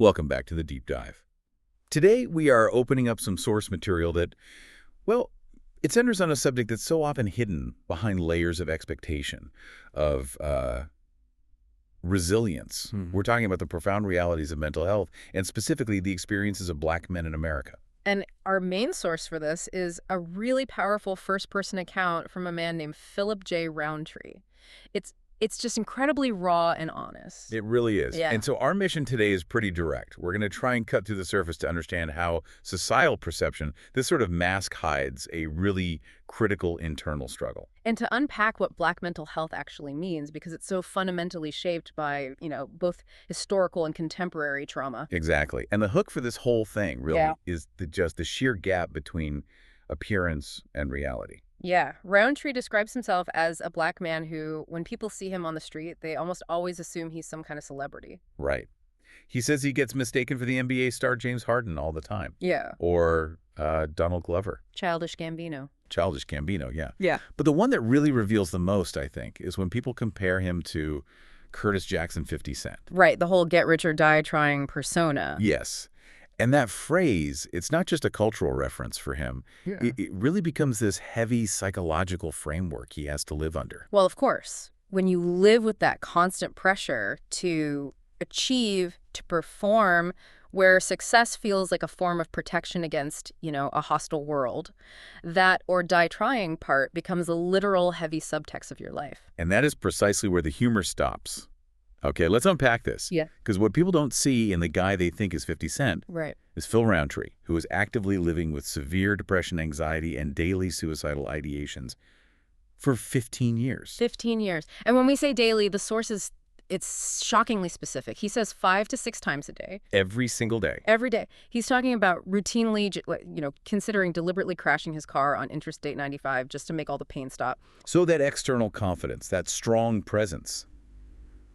Welcome back to the Deep Dive. Today, we are opening up some source material that, well, it centers on a subject that's so often hidden behind layers of expectation, of resilience. We're talking about the profound realities of mental health, and specifically the experiences of Black men in America. And our main source for this is a really powerful first-person account from a man named Philip J. Roundtree. It's just incredibly raw and honest. It really is. Yeah. And so our mission today is pretty direct. We're going to try and cut through the surface to understand how societal perception, this sort of mask hides a really critical internal struggle. And to unpack what Black mental health actually means, because it's so fundamentally shaped by, both historical and contemporary trauma. Exactly. And the hook for this whole thing really Yeah. is just the sheer gap between appearance and reality. Yeah, Roundtree describes himself as a Black man who, when people see him on the street, they almost always assume he's some kind of celebrity. Right. He says he gets mistaken for the NBA star James Harden all the time. Yeah. Or Donald Glover. Childish Gambino. Childish Gambino, yeah. Yeah. But the one that really reveals the most, I think, is when people compare him to Curtis Jackson 50 Cent. Right, the whole get rich or die trying persona. Yes. And that phrase, it's not just a cultural reference for him. Yeah. It really becomes this heavy psychological framework he has to live under. Well, of course, when you live with that constant pressure to achieve, to perform, where success feels like a form of protection against, a hostile world, that or die trying part becomes a literal heavy subtext of your life. And that is precisely where the humor stops. Okay, let's unpack this. Yeah. Because what people don't see in the guy they think is 50 Cent Right. is Phil Roundtree, who is actively living with severe depression, anxiety, and daily suicidal ideations for 15 years. 15 years. And when we say daily, the source is, it's shockingly specific. He says 5 to 6 times a day. Every single day. Every day. He's talking about routinely, considering deliberately crashing his car on Interstate 95 just to make all the pain stop. So that external confidence, that strong presence,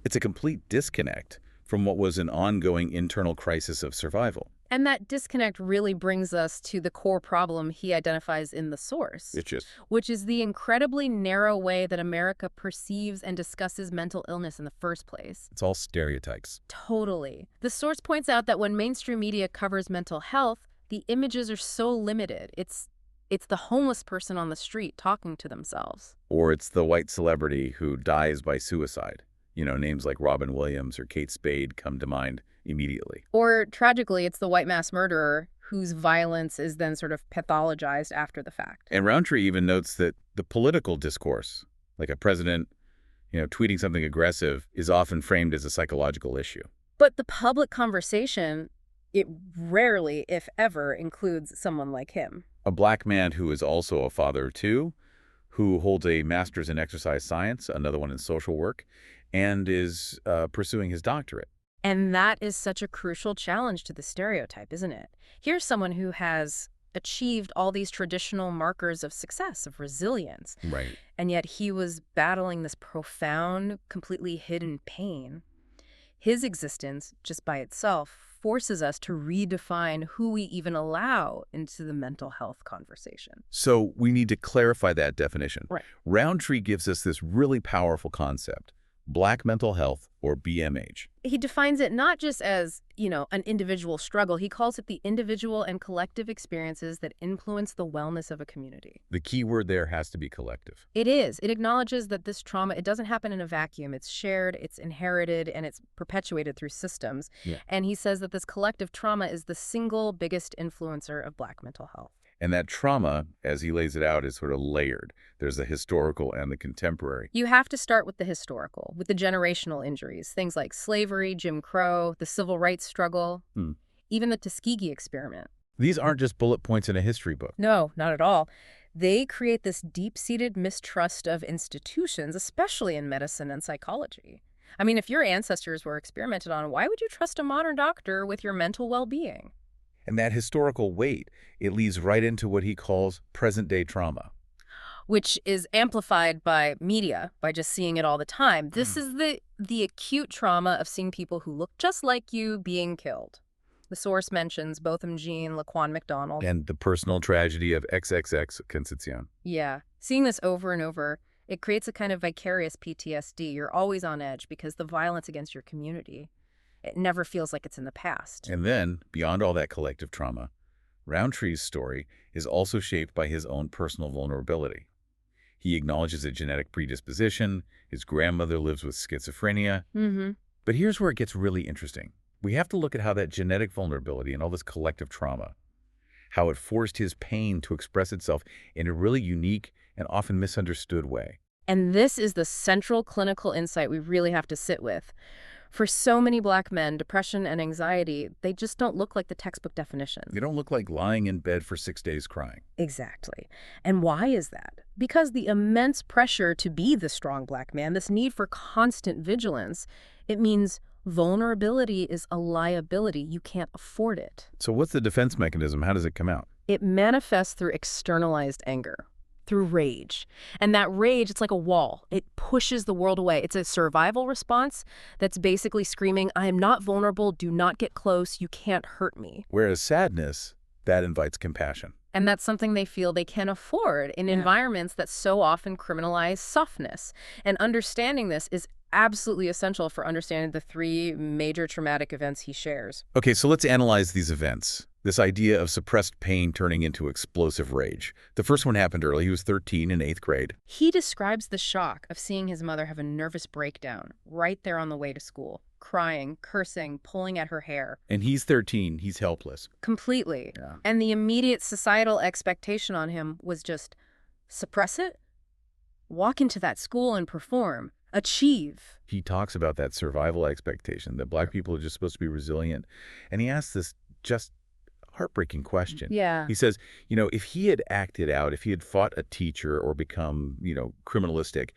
it's a complete disconnect from what was an ongoing internal crisis of survival. And that disconnect really brings us to the core problem he identifies in the source, It's just, which is the incredibly narrow way that America perceives and discusses mental illness in the first place. it's all stereotypes. Totally. The source points out that when mainstream media covers mental health, the images are so limited. It's the homeless person on the street talking to themselves. Or it's the white celebrity who dies by suicide. Names like Robin Williams or Kate Spade come to mind immediately. Or, tragically, it's the white mass murderer whose violence is then sort of pathologized after the fact. And Roundtree even notes that the political discourse, like a president, tweeting something aggressive, is often framed as a psychological issue. But the public conversation, it rarely, if ever, includes someone like him. A Black man who is also a father of 2, who holds a master's in exercise science, another one in social work, and is pursuing his doctorate. And that is such a crucial challenge to the stereotype, isn't it? Here's someone who has achieved all these traditional markers of success, of resilience, Right. and yet he was battling this profound, completely hidden pain. His existence, just by itself, forces us to redefine who we even allow into the mental health conversation. So we need to clarify that definition. Right. Roundtree gives us this really powerful concept, Black mental health, or BMH. He defines it not just as, an individual struggle. He calls it the individual and collective experiences that influence the wellness of a community. The key word there has to be collective. It is. It acknowledges that this trauma, it doesn't happen in a vacuum. It's shared, it's inherited, and it's perpetuated through systems. Yeah. And he says that this collective trauma is the single biggest influencer of Black mental health. And that trauma, as he lays it out, is sort of layered. There's the historical and the contemporary. You have to start with the historical, with the generational injuries, things like slavery, Jim Crow, the civil rights struggle, even the Tuskegee experiment. These aren't just bullet points in a history book. No, not at all. They create this deep-seated mistrust of institutions, especially in medicine and psychology. I mean, if your ancestors were experimented on, why would you trust a modern doctor with your mental well-being? And that historical weight, it leads right into what he calls present-day trauma. Which is amplified by media, by just seeing it all the time. This is the acute trauma of seeing people who look just like you being killed. The source mentions Botham Jean, Laquan McDonald. And the personal tragedy of XXX Concepcion. Yeah. Seeing this over and over, it creates a kind of vicarious PTSD. You're always on edge because the violence against your community, It never feels like it's in the past. And then, beyond all that collective trauma, Roundtree's story is also shaped by his own personal vulnerability. He acknowledges a genetic predisposition, his grandmother lives with schizophrenia. But here's where it gets really interesting. We have to look at how that genetic vulnerability and all this collective trauma, how it forced his pain to express itself in a really unique and often misunderstood way. And this is the central clinical insight we really have to sit with. For so many Black men, depression and anxiety, they just don't look like the textbook definition. They don't look like lying in bed for 6 days crying. Exactly. And why is that? Because the immense pressure to be the strong Black man, this need for constant vigilance, it means vulnerability is a liability. You can't afford it. So what's the defense mechanism? How does it come out? It manifests through externalized anger, through rage. And that rage, it's like a wall. It pushes the world away. It's a survival response that's basically screaming, I am not vulnerable, do not get close, you can't hurt me. Whereas sadness, that invites compassion. And that's something they feel they can afford in environments that so often criminalize softness. And understanding this is absolutely essential for understanding the 3 major traumatic events he shares. Okay, so let's analyze these events. This idea of suppressed pain turning into explosive rage. The first one happened early. He was 13 in 8th grade. He describes the shock of seeing his mother have a nervous breakdown right there on the way to school, crying, cursing, pulling at her hair. And he's 13. He's helpless. Completely. Yeah. And the immediate societal expectation on him was just suppress it, walk into that school and perform, achieve. He talks about that survival expectation, that Black people are just supposed to be resilient. And he asks this just heartbreaking question. Yeah. He says, if he had acted out, if he had fought a teacher or become, criminalistic,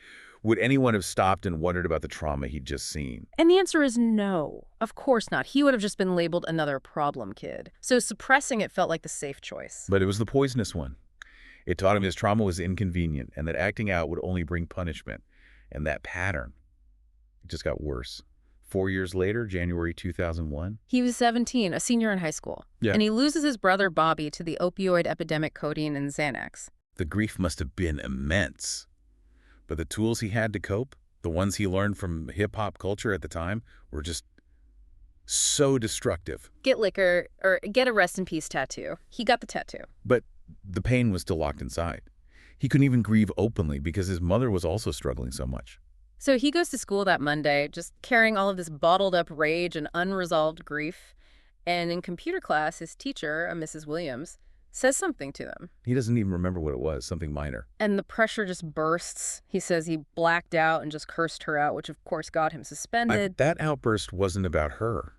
would anyone have stopped and wondered about the trauma he'd just seen? And the answer is no. Of course not. He would have just been labeled another problem kid. So suppressing it felt like the safe choice. But it was the poisonous one. It taught him his trauma was inconvenient and that acting out would only bring punishment. And that pattern, it just got worse. 4 years later, January 2001. He was 17, a senior in high school. Yeah. And he loses his brother Bobby to the opioid epidemic codeine and Xanax. The grief must have been immense. But the tools he had to cope, the ones he learned from hip-hop culture at the time, were just so destructive. Get liquor, or get a rest in peace tattoo. He got the tattoo. But the pain was still locked inside. He couldn't even grieve openly because his mother was also struggling so much. So he goes to school that Monday, just carrying all of this bottled up rage and unresolved grief. And in computer class, his teacher, a Mrs. Williams, says something to him. He doesn't even remember what it was, something minor. And the pressure just bursts. He says he blacked out and just cursed her out, which of course got him suspended. That outburst wasn't about her.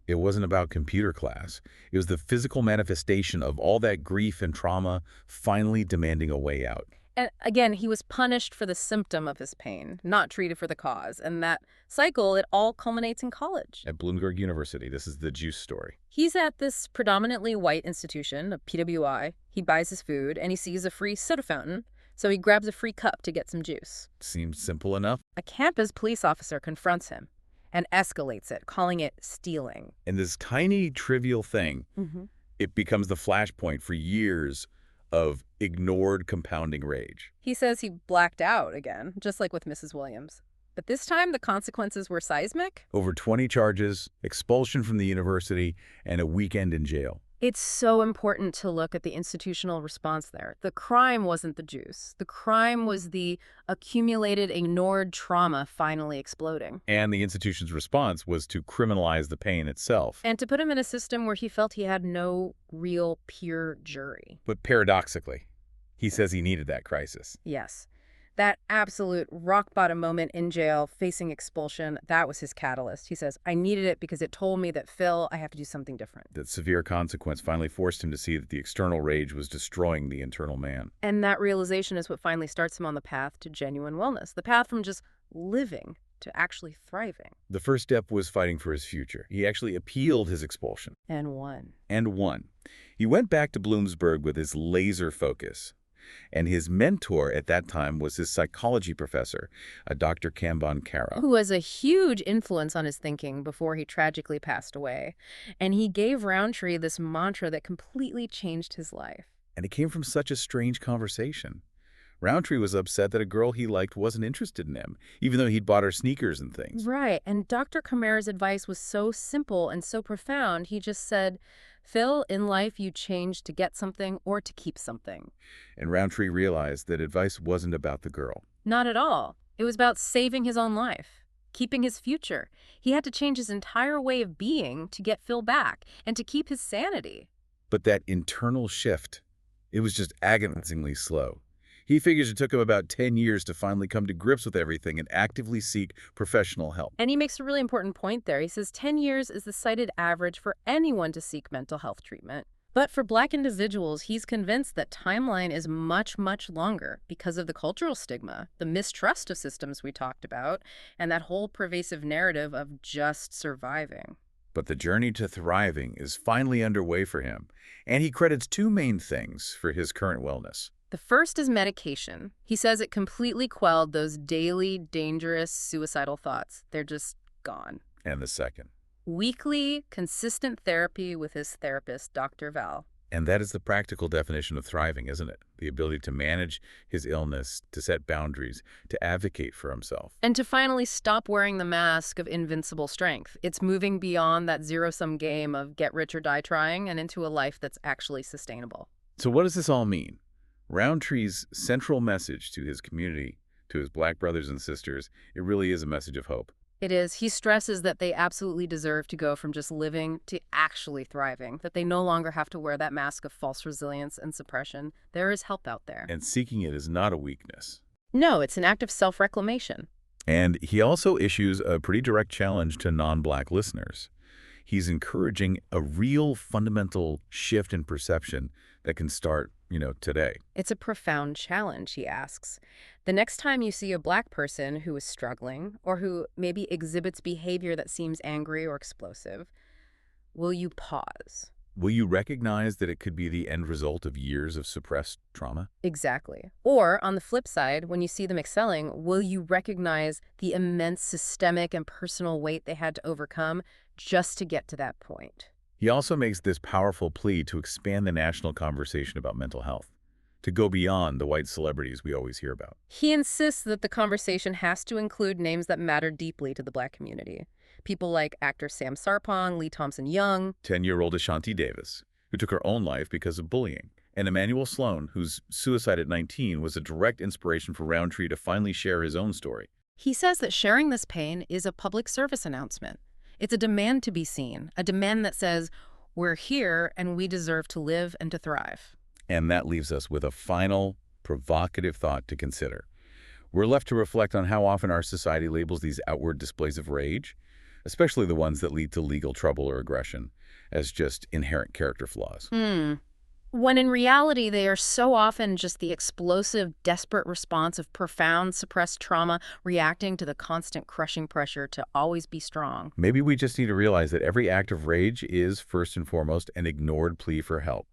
It wasn't about computer class. It was the physical manifestation of all that grief and trauma finally demanding a way out. And again, he was punished for the symptom of his pain, not treated for the cause. And that cycle, it all culminates in college. At Bloomsburg University, this is the juice story. He's at this predominantly white institution, a PWI. He buys his food, and he sees a free soda fountain. So he grabs a free cup to get some juice. Seems simple enough. A campus police officer confronts him and escalates it, calling it stealing. And this tiny, trivial thing, it becomes the flashpoint for years of ignored compounding rage. He says he blacked out again, just like with Mrs. Williams. But this time, the consequences were seismic. Over 20 charges, expulsion from the university, and a weekend in jail. It's so important to look at the institutional response there. The crime wasn't the juice. The crime was the accumulated, ignored trauma finally exploding. And the institution's response was to criminalize the pain itself. And to put him in a system where he felt he had no real peer jury. But paradoxically, he says he needed that crisis. Yes. That absolute rock-bottom moment in jail, facing expulsion, that was his catalyst. He says, I needed it because it told me that, Phil, I have to do something different. That severe consequence finally forced him to see that the external rage was destroying the internal man. And that realization is what finally starts him on the path to genuine wellness, the path from just living to actually thriving. The first step was fighting for his future. He actually appealed his expulsion. And won. And won. He went back to Bloomsburg with his laser focus. And his mentor at that time was his psychology professor, a Dr. Kamban Kara. Who was a huge influence on his thinking before he tragically passed away. And he gave Roundtree this mantra that completely changed his life. And it came from such a strange conversation. Roundtree was upset that a girl he liked wasn't interested in him, even though he'd bought her sneakers and things. Right, and Dr. Kamara's advice was so simple and so profound. He just said, Phil, in life you change to get something or to keep something. And Roundtree realized that advice wasn't about the girl. Not at all. It was about saving his own life, keeping his future. He had to change his entire way of being to get Phil back and to keep his sanity. But that internal shift, it was just agonizingly slow. He figures it took him about 10 years to finally come to grips with everything and actively seek professional help. And he makes a really important point there. He says 10 years is the cited average for anyone to seek mental health treatment. But for Black individuals, he's convinced that timeline is much, much longer because of the cultural stigma, the mistrust of systems we talked about, and that whole pervasive narrative of just surviving. But the journey to thriving is finally underway for him, and he credits two main things for his current wellness. The first is medication. He says it completely quelled those daily, dangerous, suicidal thoughts. They're just gone. And the second. Weekly, consistent therapy with his therapist, Dr. Val. And that is the practical definition of thriving, isn't it? The ability to manage his illness, to set boundaries, to advocate for himself. And to finally stop wearing the mask of invincible strength. It's moving beyond that zero-sum game of get rich or die trying and into a life that's actually sustainable. So what does this all mean? Roundtree's central message to his community, to his Black brothers and sisters, it really is a message of hope. It is. He stresses that they absolutely deserve to go from just living to actually thriving, that they no longer have to wear that mask of false resilience and suppression. There is help out there. And seeking it is not a weakness. No, it's an act of self-reclamation. And he also issues a pretty direct challenge to non-Black listeners. He's encouraging a real fundamental shift in perception that can start, today. It's a profound challenge, he asks. The next time you see a Black person who is struggling or who maybe exhibits behavior that seems angry or explosive, will you pause? Will you recognize that it could be the end result of years of suppressed trauma? Exactly. Or, on the flip side, when you see them excelling, will you recognize the immense systemic and personal weight they had to overcome just to get to that point? He also makes this powerful plea to expand the national conversation about mental health, to go beyond the white celebrities we always hear about. He insists that the conversation has to include names that matter deeply to the Black community. People like actor Sam Sarpong, Lee Thompson-Young, 10-year-old Ashanti Davis, who took her own life because of bullying, and Emmanuel Sloan, whose suicide at 19 was a direct inspiration for Roundtree to finally share his own story. He says that sharing this pain is a public service announcement. It's a demand to be seen, a demand that says, we're here and we deserve to live and to thrive. And that leaves us with a final, provocative thought to consider. We're left to reflect on how often our society labels these outward displays of rage, especially the ones that lead to legal trouble or aggression, as just inherent character flaws. When in reality, they are so often just the explosive, desperate response of profound, suppressed trauma reacting to the constant crushing pressure to always be strong. Maybe we just need to realize that every act of rage is, first and foremost, an ignored plea for help.